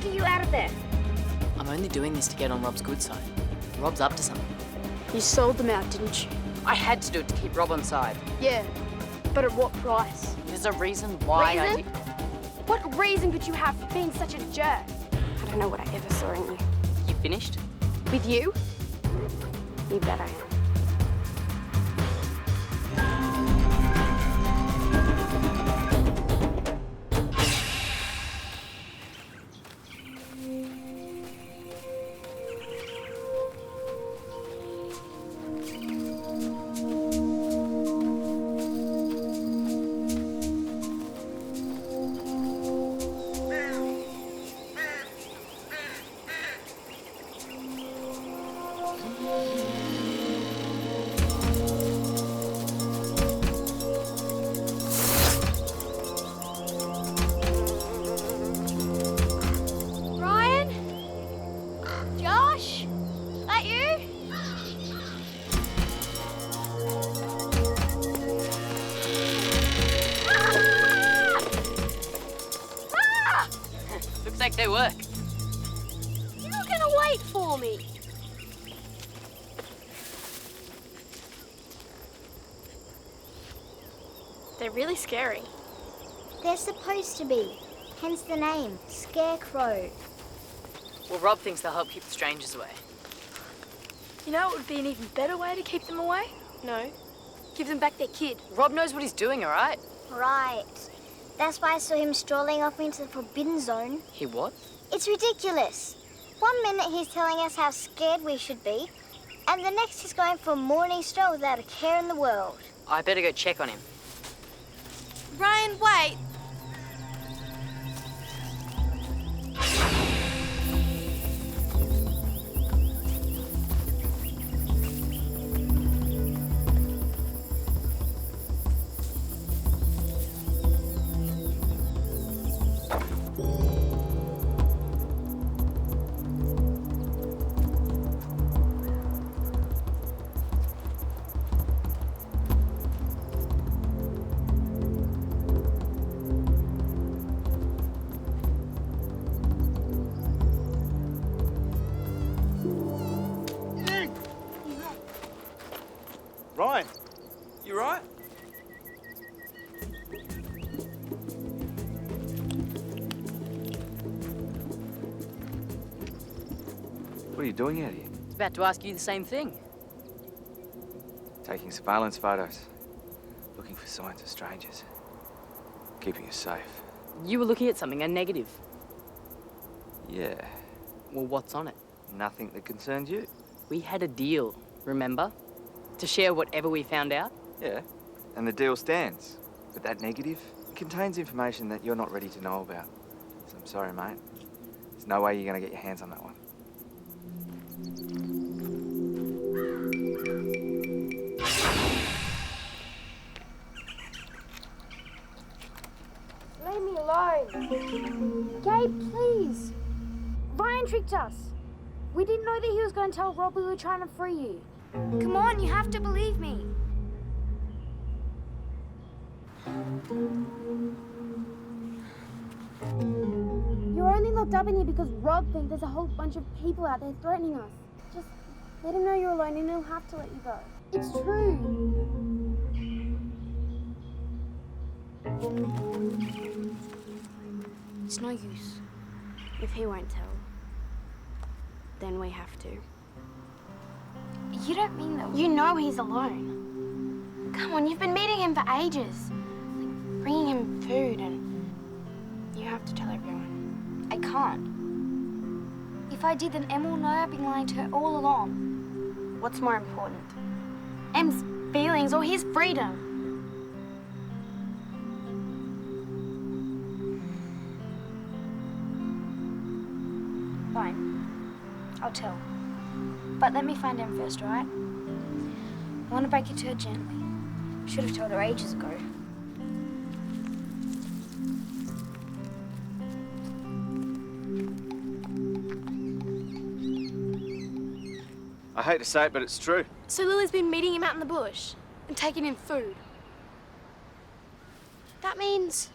to get you out of there. I'm only doing this to get on Rob's good side. Rob's up to something. You sold them out, didn't you? I had to do it to keep Rob on side. Yeah, but at what price? There's a reason why I did... What reason could you have for being such a jerk? I don't know what I ever saw in you. You finished? With you? You bet I am. They work. You're not gonna wait for me. They're really scary. They're supposed to be. Hence the name, Scarecrow. Well, Rob thinks they'll help keep the strangers away. You know what would be an even better way to keep them away? No. Give them back their kid. Rob knows what he's doing, all right? Right. That's why I saw him strolling off into the Forbidden Zone. He what? It's ridiculous. 1 minute he's telling us how scared we should be, and the next he's going for a morning stroll without a care in the world. I better go check on him. Ryan, wait. Ryan, you right? What are you doing out here? I was about to ask you the same thing. Taking surveillance photos. Looking for signs of strangers. Keeping us safe. You were looking at something, a negative. Yeah. Well, what's on it? Nothing that concerns you? We had a deal, remember? To share whatever we found out? Yeah. And the deal stands. But that negative, it contains information that you're not ready to know about. So I'm sorry, mate. There's no way you're going to get your hands on that one. Leave me alone. Gabe, please. Ryan tricked us. We didn't know that he was going to tell Rob we were trying to free you. Come on, you have to believe me. You're only locked up in here because Rob thinks there's a whole bunch of people out there threatening us. Just let him know you're alone and he'll have to let you go. It's true. It's no use. If he won't tell, then we have to. You don't mean that... You know he's alone. Come on, you've been meeting him for ages. Like, bringing him food and... You have to tell everyone. I can't. If I did, then Em will know I've been lying to her all along. What's more important? Em's feelings or his freedom? Fine. I'll tell. But let me find Em first, all right? I want to break it to her gently. Should have told her ages ago. I hate to say it, but it's true. So Lily's been meeting him out in the bush and taking him food. That means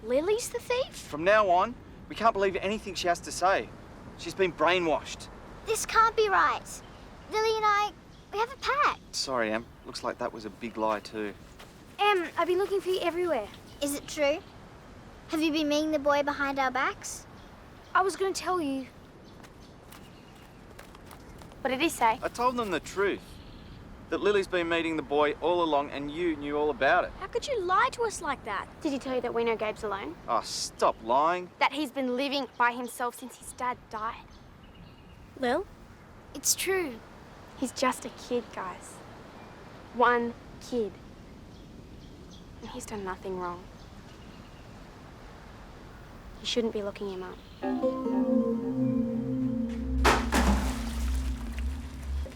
Lily's the thief? From now on, We can't believe anything she has to say. She's been brainwashed. This can't be right. Lily and I, we have a pact. Sorry, Em. Looks like that was a big lie too. I've been looking for you everywhere. Is it true? Have you been meeting the boy behind our backs? I was going to tell you. What did he say? I told them the truth. That Lily's been meeting the boy all along and you knew all about it. How could you lie to us like that? Did he tell you that we know Gabe's alone? Oh, stop lying. That he's been living by himself since his dad died? Lil? It's true. He's just a kid, guys. One kid. And he's done nothing wrong. You shouldn't be looking him up.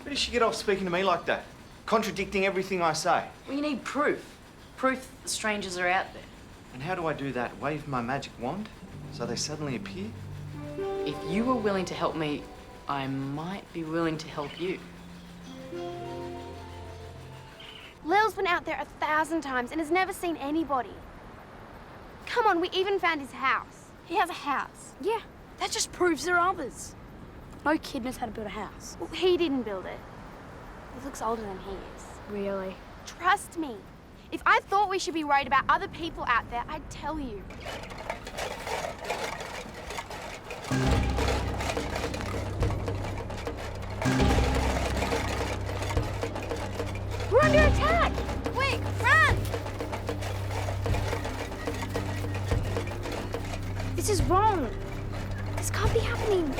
Where did she get off speaking to me like that? Contradicting everything I say. Well, you need proof. Proof that the strangers are out there. And how do I do that? Wave my magic wand so they suddenly appear? If you were willing to help me, I might be willing to help you. Lil's been out there 1,000 times and has never seen anybody. Come on, we even found his house. He has a house. Yeah. That just proves there are others. No kid knows how to build a house. Well, he didn't build it. He looks older than he is. Really? Trust me. If I thought we should be worried about other people out there, I'd tell you. We're under attack! Quick, run! This is wrong. This can't be happening.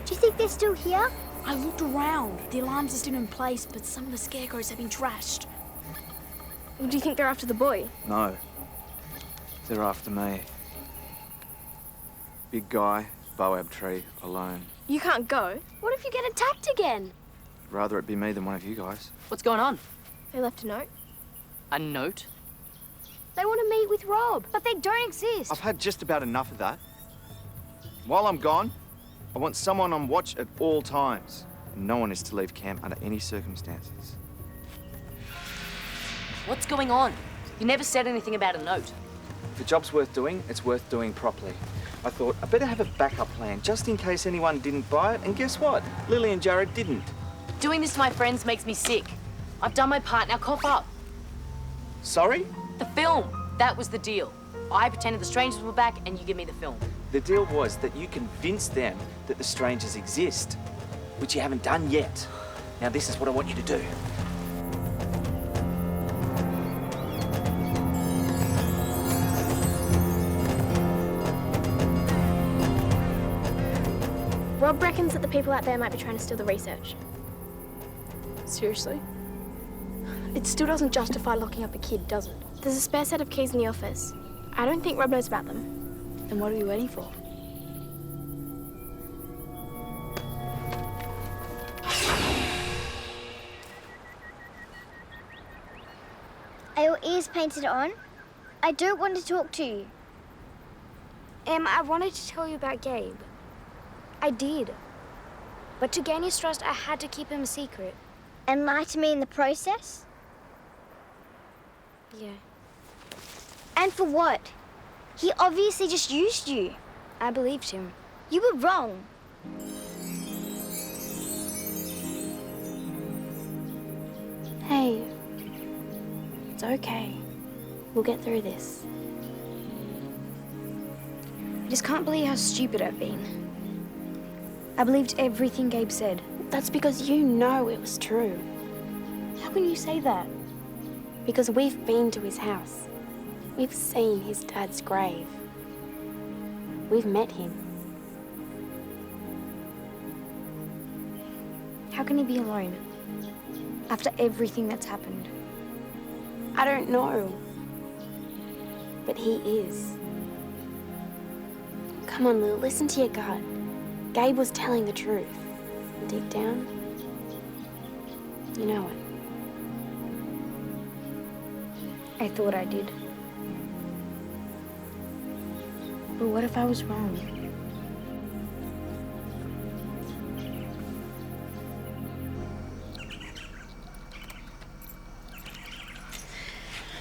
Do you think they're still here? I looked around. The alarms are still in place, but some of the scarecrows have been trashed. Do you think they're after the boy? No. They're after me. Big guy, boab tree, alone. You can't go. What if you get attacked again? I'd rather it be me than one of you guys. What's going on? They left a note. A note? They want to meet with Rob, but they don't exist. I've had just about enough of that. While I'm gone, I want someone on watch at all times. And no one is to leave camp under any circumstances. What's going on? You never said anything about a note. If the job's worth doing, it's worth doing properly. I thought I better have a backup plan just in case anyone didn't buy it. And guess what? Lily and Jarrah didn't. Doing this to my friends makes me sick. I've done my part, now cough up. Sorry? The film, that was the deal. I pretended the strangers were back and you give me the film. The deal was that you convinced them that the strangers exist, which you haven't done yet. Now this is what I want you to do. Rob reckons that the people out there might be trying to steal the research. Seriously? It still doesn't justify locking up a kid, does it? There's a spare set of keys in the office. I don't think Rob knows about them. Then what are we waiting for? Are your ears painted on? I don't want to talk to you. I wanted to tell you about Gabe. I did. But to gain his trust, I had to keep him a secret. And lie to me in the process? Yeah. And for what? He obviously just used you. I believed him. You were wrong. Hey. It's okay. We'll get through this. I just can't believe how stupid I've been. I believed everything Gabe said. That's because you know it was true. How can you say that? Because we've been to his house. We've seen his dad's grave. We've met him. How can he be alone? After everything that's happened? I don't know. But he is. Come on, Lil, listen to your gut. Gabe was telling the truth. Deep down, You know it. I thought I did. But what if I was wrong?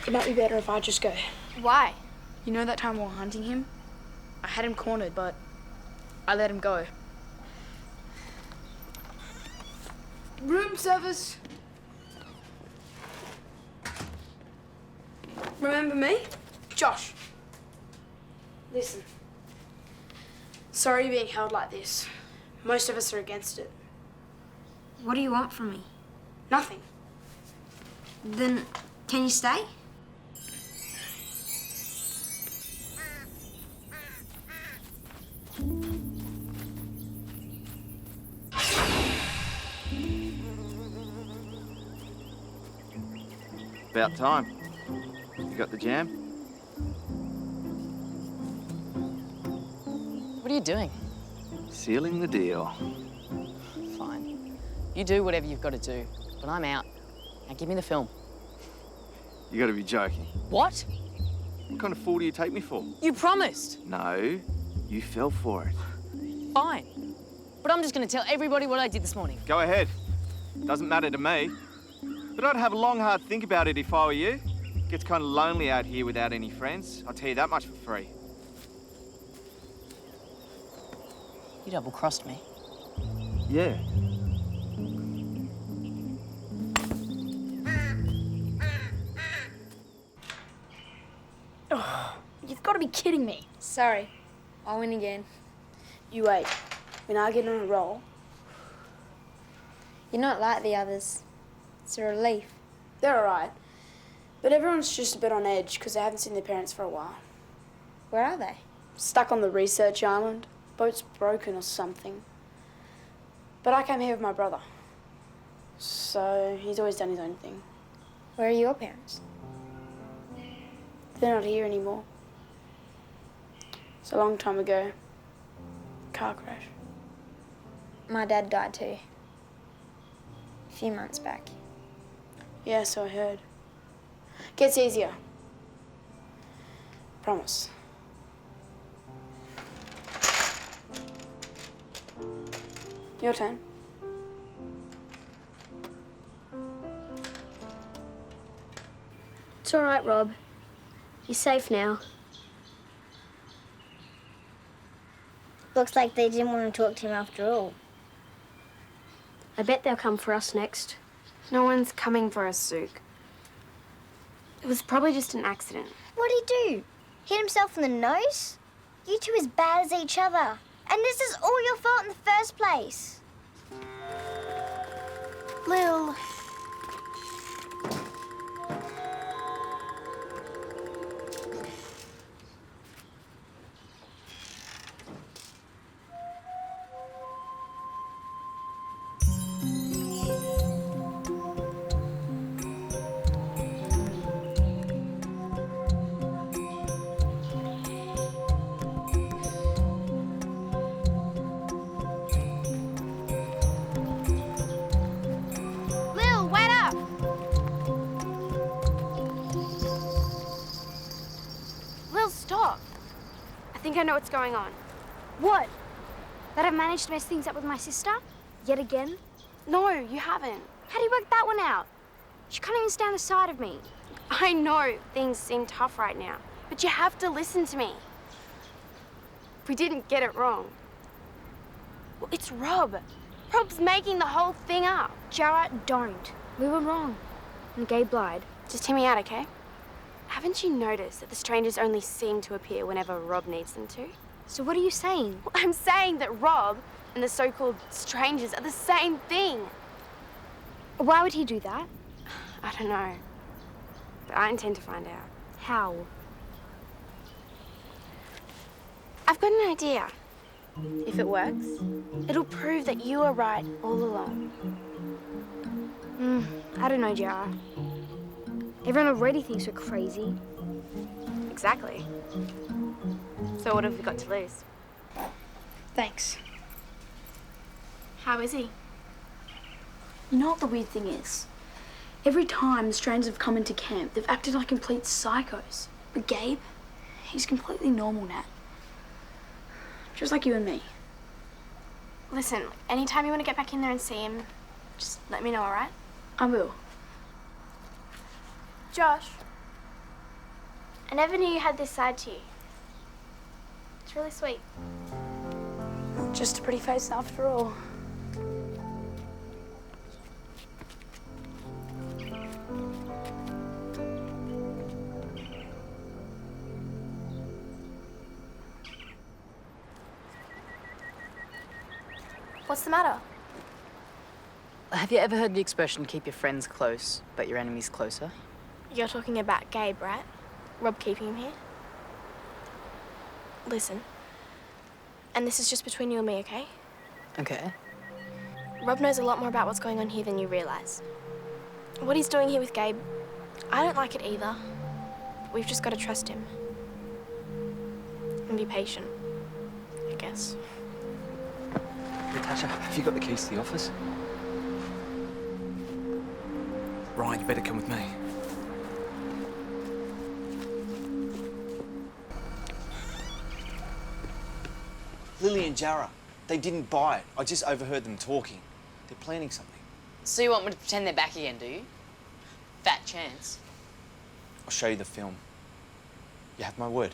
It might be better if I just go. Why? You know that time we were hunting him? I had him cornered, but I let him go. Room service. Remember me? Josh. Listen. Sorry you're being held like this. Most of us are against it. What do you want from me? Nothing. Then, can you stay? About time. You got the jam? What are you doing? Sealing the deal. Fine. You do whatever you've got to do, but I'm out. Now give me the film. You gotta be joking. What? What kind of fool do you take me for? You promised. No, you fell for it. Fine. But I'm just going to tell everybody what I did this morning. Go ahead. Doesn't matter to me. But I'd have a long, hard think about it if I were you. Gets kind of lonely out here without any friends. I'll tell you that much for free. You double-crossed me. Yeah. You've got to be kidding me. Sorry. I'll win again. You wait. When I get on a roll, You're not like the others. It's a relief. they're all right. But everyone's just a bit on edge because they haven't seen their parents for a while. Where are they? Stuck on the research island. Boat's broken or something. But I came here with my brother. So he's always done his own thing. Where are your parents? They're not here anymore. It's a long time ago. Car crash. My dad died too. A few months back. Yeah, so I heard. Gets easier. Promise. Your turn. It's all right, Rob. You're safe now. Looks like they didn't want to talk to him after all. I bet they'll come for us next. No one's coming for us, Zook. It was probably just an accident. What'd he do? Hit himself in the nose? You two as bad as each other. And this is all your fault in the first place. Lil. Lil, wait up! Lil, stop. I think I know what's going on. What? That I've managed to mess things up with my sister? Yet again? No, you haven't. How do you work that one out? She can't even stand the sight of me. I know things seem tough right now, but you have to listen to me. We didn't get it wrong. Well, it's Rob. Rob's making the whole thing up. Jarrah, don't. We were wrong. And Gabe lied. Just hear me out, okay? Haven't you noticed that the strangers only seem to appear whenever Rob needs them to? So what are you saying? Well, I'm saying that Rob and the so-called strangers are the same thing. Why would he do that? I don't know. But I intend to find out. How? I've got an idea. If it works, it'll prove that you are right all along. I don't know, Jarrah. Everyone already thinks we're crazy. Exactly. So what have we got to lose? Thanks. How is he? You know what the weird thing is? Every time the strangers have come into camp, they've acted like complete psychos. But Gabe, he's completely normal now. Just like you and me. Listen, anytime you want to get back in there and see him, just let me know, all right? I will. Josh, I never knew you had this side to you. It's really sweet. Just a pretty face after all. What's the matter? Have you ever heard the expression, keep your friends close, but your enemies closer? You're talking about Gabe, right? Rob keeping him here? Listen, and this is just between you and me, okay? Okay. Rob knows a lot more about what's going on here than you realise. What he's doing here with Gabe, I don't like it either. We've just got to trust him. And be patient, I guess. Natasha, have you got the keys to the office? Ryan, you better come with me. Lily and Jarrah, they didn't buy it. I just overheard them talking. They're planning something. So you want me to pretend they're back again, do you? Fat chance. I'll show you the film. You have my word.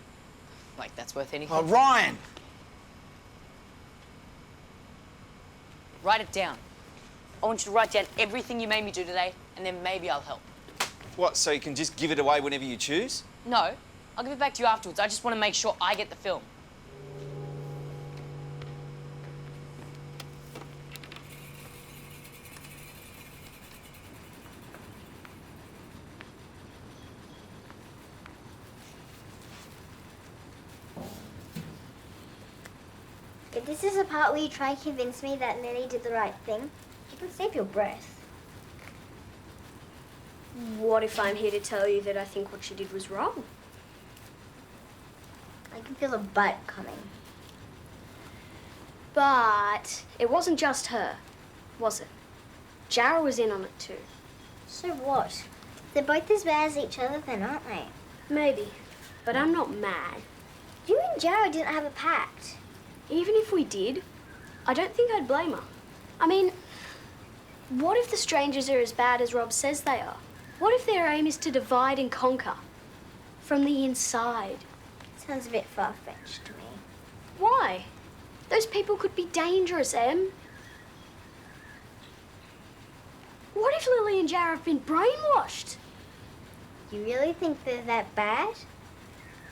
Like that's worth anything? Oh, Ryan! Write it down. I want you to write down everything you made me do today, and then maybe I'll help. What, so you can just give it away whenever you choose? No, I'll give it back to you afterwards. I just want to make sure I get the film. If this is the part where you try and convince me that Lily did the right thing, you can save your breath. What if I'm here to tell you that I think what she did was wrong? I can feel a butt coming. But it wasn't just her, was it? Jarrah was in on it too. So what? They're both as bad as each other then, aren't they? Maybe, but I'm not mad. You and Jarrah didn't have a pact. Even if we did, I don't think I'd blame her. I mean, what if the strangers are as bad as Rob says they are? What if their aim is to divide and conquer from the inside? Sounds a bit far-fetched to me. Why? Those people could be dangerous, Em. What if Lily and Jarrah have been brainwashed? You really think they're that bad?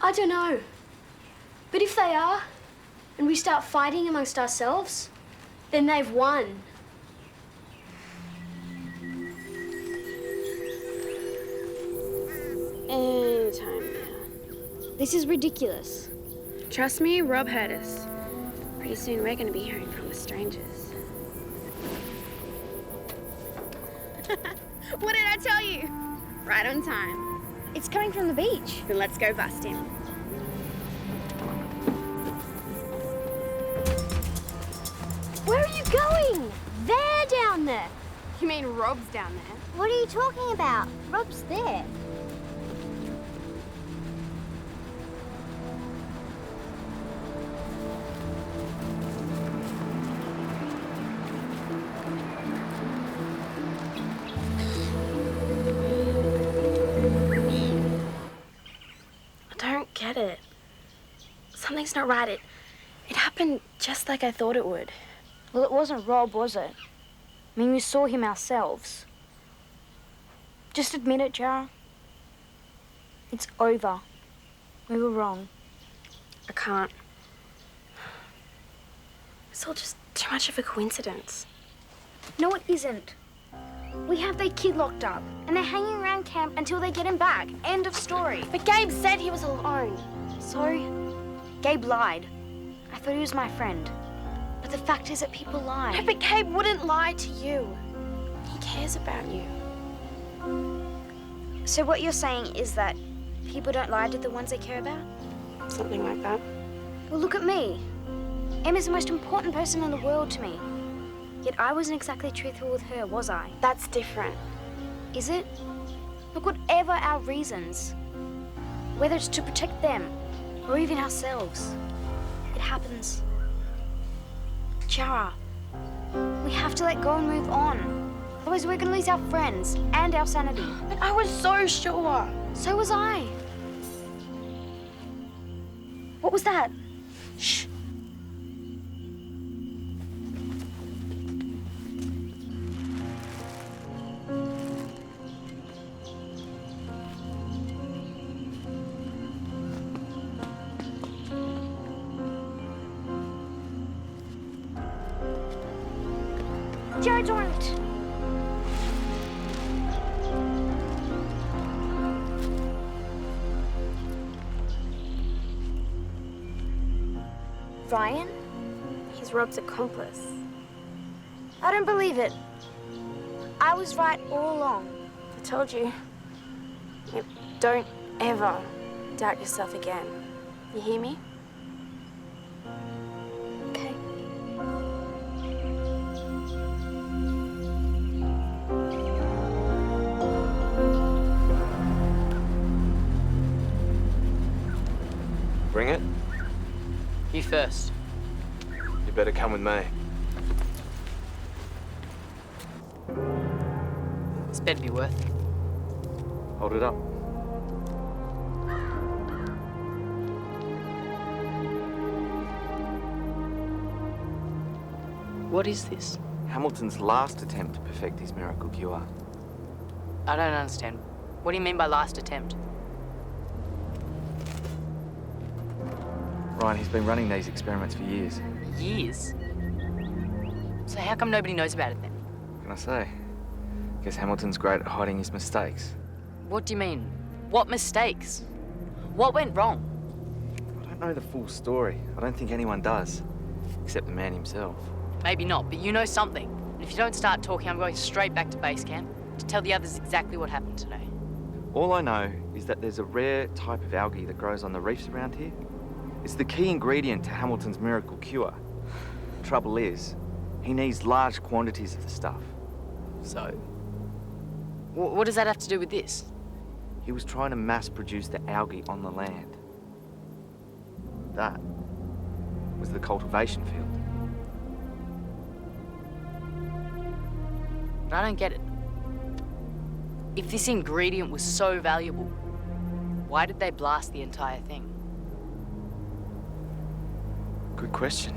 I don't know. But if they are, and we start fighting amongst ourselves, then they've won. Anytime now. This is ridiculous. Trust me, Rob heard us. Pretty soon we're gonna be hearing from the strangers. What did I tell you? Right on time. It's coming from the beach. Then let's go bust him. Where are you going? They're down there. You mean Rob's down there? What are you talking about? Rob's there. I don't get it. Something's not right. It happened just like I thought it would. Well, it wasn't Rob, was it? I mean, we saw him ourselves. Just admit it, Jarrah. It's over. We were wrong. I can't. It's all just too much of a coincidence. No, it isn't. We have their kid locked up, and they're hanging around camp until they get him back. End of story. But Gabe said he was alone. So, Gabe lied. I thought he was my friend. But the fact is that people lie. No, but Gabe wouldn't lie to you. He cares about you. So what you're saying is that people don't lie to the ones they care about? Something like that. Well, look at me. Em is the most important person in the world to me. Yet I wasn't exactly truthful with her, was I? That's different. Is it? Look, whatever our reasons, whether it's to protect them or even ourselves, it happens. Jarrah, we have to let go and move on. Otherwise we're gonna lose our friends and our sanity. But I was so sure. So was I. What was that? Shh. Jarrah, don't! Ryan? He's Rob's accomplice. I don't believe it. I was right all along. I told you. Don't ever doubt yourself again. You hear me? Okay. Bring it? You first. You better come with me. This better be worth it. Hold it up. What is this? Hamilton's last attempt to perfect his miracle cure. I don't understand. What do you mean by last attempt? Ryan, he's been running these experiments for years. Years? So how come nobody knows about it then? What can I say? Guess Hamilton's great at hiding his mistakes. What do you mean? What mistakes? What went wrong? I don't know the full story. I don't think anyone does, except the man himself. Maybe not, but you know something. And if you don't start talking, I'm going straight back to base camp to tell the others exactly what happened today. All I know is that there's a rare type of algae that grows on the reefs around here. It's the key ingredient to Hamilton's miracle cure. The trouble is, he needs large quantities of the stuff. So? What does that have to do with this? He was trying to mass produce the algae on the land. That was the cultivation field. But I don't get it. If this ingredient was so valuable, why did they blast the entire thing? Good question.